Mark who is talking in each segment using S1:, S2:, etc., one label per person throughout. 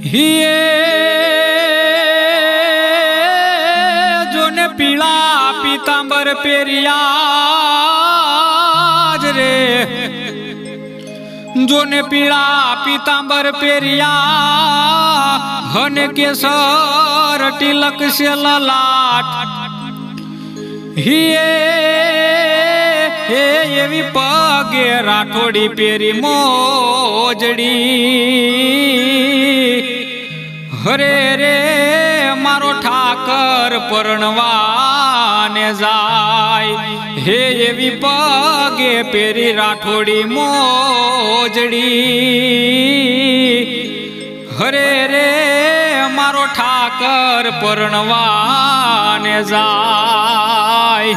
S1: हिये जोने पीला पीतांबर पेरियाज रे, जोने पीला पीतांबर पेरिया हन केसर तिलक से ललाट। हिये एवी पगे राठोड़ी पेरी मोजड़ी। हरे रे मारो ठाकर परणवाने जाय, हे एवी पगे पेरी राठोड़ी मोजड़ी। हरे रे मारो ठाकर परणवाने जाय।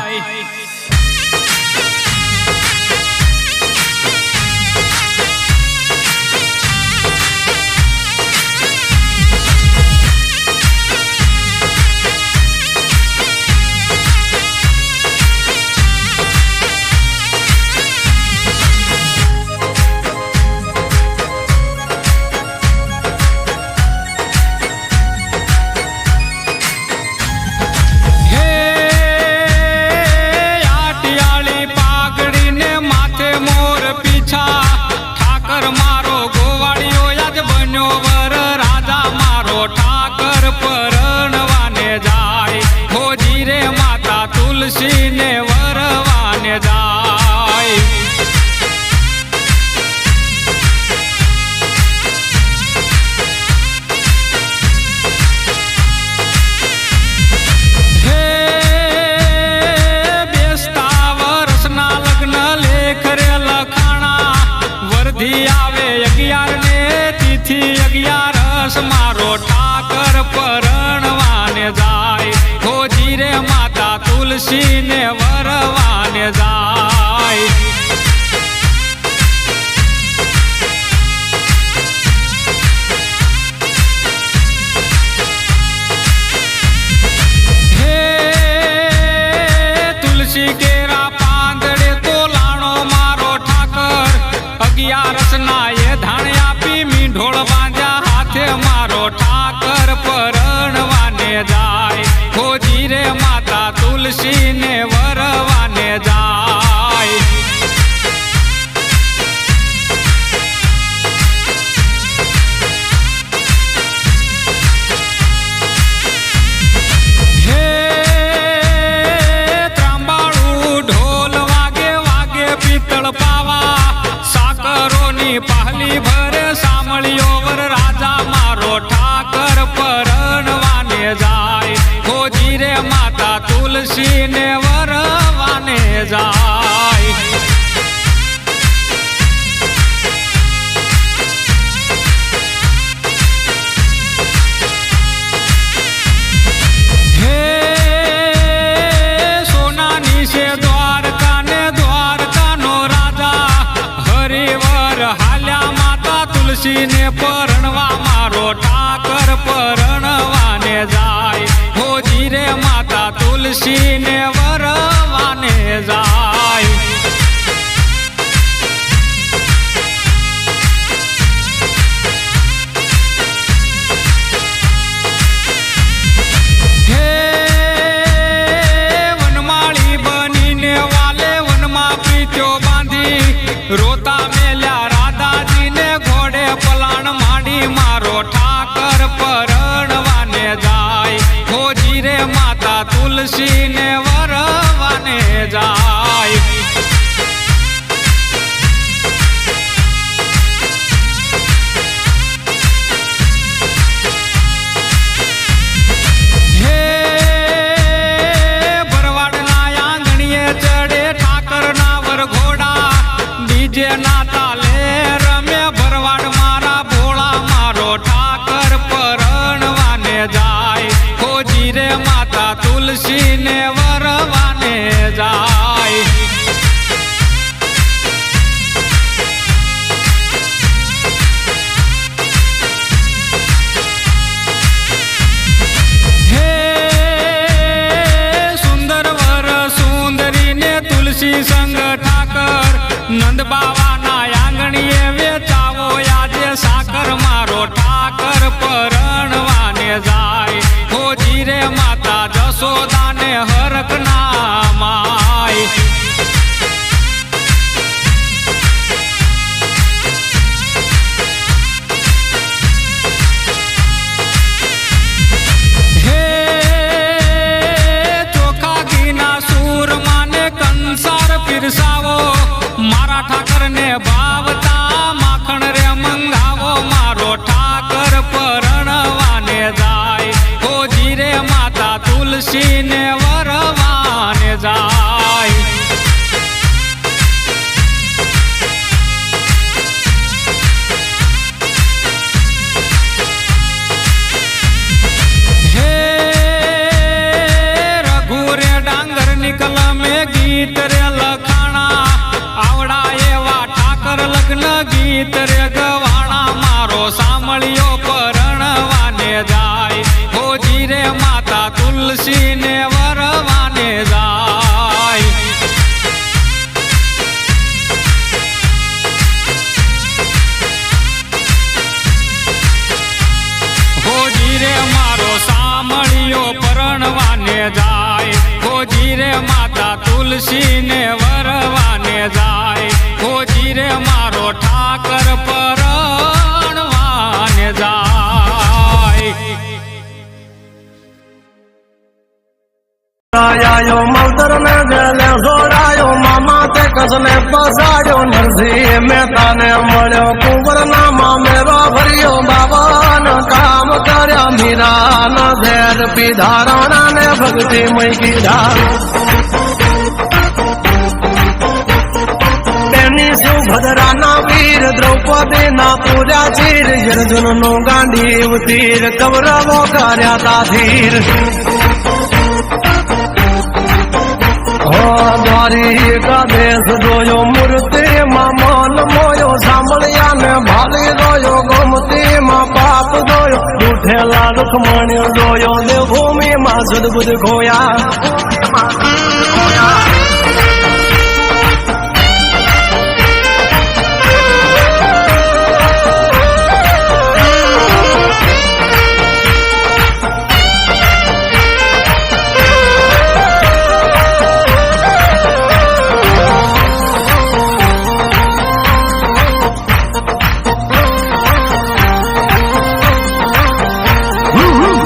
S1: ठाकर परणवाने जाय, होजी रे माता तुलसी ने वरवाने जाय। हे बेस्ता वर्षना लग्न लेख रे लखाणा, वर्धी आवे 11 ने तिथि 11 मारो ठाकर परणवाने जाय, होजी रे माता तुलसी ने वरवाने जाय। हे तुलसी केरा पांदड़े तो लाणो मारो ठाकर, 11 ना ये धाणे आपी मींढोळ बांध्या हाथे मारो ठाकर परणवाने जाय, होजी रे माता तुलसी ने वरवाने जाय। हे ત્રાંબાળું ઢોલ વાગે વાગે પિત્તળ પાવા, સાકરોની પહલી ભરે સામળિયો વર રાજા मारो ठाकर परणवाने जाय, होजी रे माता तुलसी ने वरवाने जाय। हे सोनानी से द्वारका ने द्वारका नो राजा, हरिवर हाल्या माता तुलसी ने परणवा मारो ठाकर परणवाने जाय, होजी रे माता तुलसी ने वरवाने जाय। हे वनमाळी बनीने वाले वनमा प्रीत्यो बांधी, रोता मेल्या राधाजी ने घोड़े पलाण मांडी, मारो ठाकर परणवाने जाय, होजी रे माता तुलसी ने वरवाने जाय। हे बरवाडना आंगणीए चढ़े ठाकर ना वर घोड़ा, डीजे ना ताले रमे भरवाड मारा भोळा, मारो ठाकर परणवाने जाय, होजी रे माता तुलसी ने वरवाने जाय। हे सुंदर वर सुंदरी ने तुलसी संग ठाकर, नंद बाबा ना आंगणीए वेचावो याजे साकर, मारो ठाकर पर ગીત રે ગવાણા મારો સાંભળ્યો પરણવાને જાય હોજી રે માતા તુલસી ને વરવાને જાય હોજી રે મારો સાંભળ્યો પરણવાને જાય હોજી રે માતા તુલસી ને વરવાને જાય હોજી રે મારો ઠાકર પરણવાને જાય
S2: આયો મવતર ને જેલે જોડાયો મામા તે કસને પસાડ્યો નરસિંહ મહેતા ને મળ્યો કુંવર ના મામેરો ભર્યો બાબાનો કામ કર્યા મીરા ન ધેર પીધા રાણા ને ભક્તિ મય કીધા તેની સુભદ્રાના વીર દ્રૌપદી ના પૂર્યા ચીર અર્જુન નું ગાંડીવ તીર કૌરવો કર્યા તાધીર દ્વારિકા દેશ જોયો મૂર્તિ માં મન મોયો સાંભળ્યા ને ભાલી જોયો ગોમતી માં પાપ જોયો ઉઠેલા લખમણ જોયો દેવભૂમિ માં સદબુદ્ધ ખોયા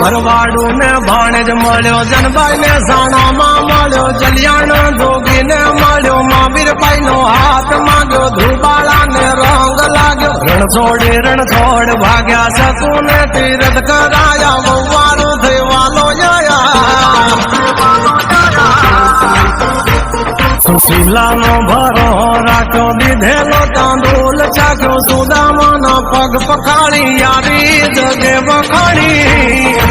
S2: ભરવાડું ને ભાણેજ મળ્યો જનબાઈ ને સાણામાં મળ્યો જલિયાણ જોગી ને મળ્યો મહાવીરભાઈ નો હાથ માંગ્યો ધુબાળા ને રંગ લાગ્યો રણ છોડ ભાગ્યા સતુ ને તીરથ કરાયા વવારું થઈ વાલો સુશીલા નો ભરો રાખ્યો દીધેલો તાંદુલ ચાખ્યો સુદામા નો પગ પખાડી યારી જગે વખાણી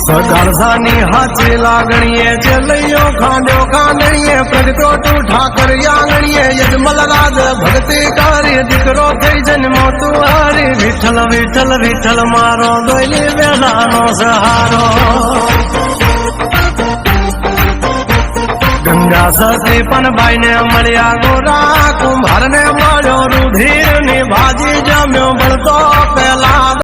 S2: સગારસાની હાચી લાગણીએ જેલૈયો ખાંડ્યો ખાંડણીએ પ્રગટો તું ઠાકર આંગણીએ યજમલ રાજ ભક્તિ કરી દીકરો થઈ જન્મો તું હરી વિઠ્ઠલ વિઠ્ઠલ વિઠ્ઠલ મારો દોયલી વેલાનો સહારો ગંગા સતી પણ બાઈ ને મળ્યા ગોરા કુંભાર ને મળ્યો રુધિર ની ભાજી જમ્યો બળતો પેલા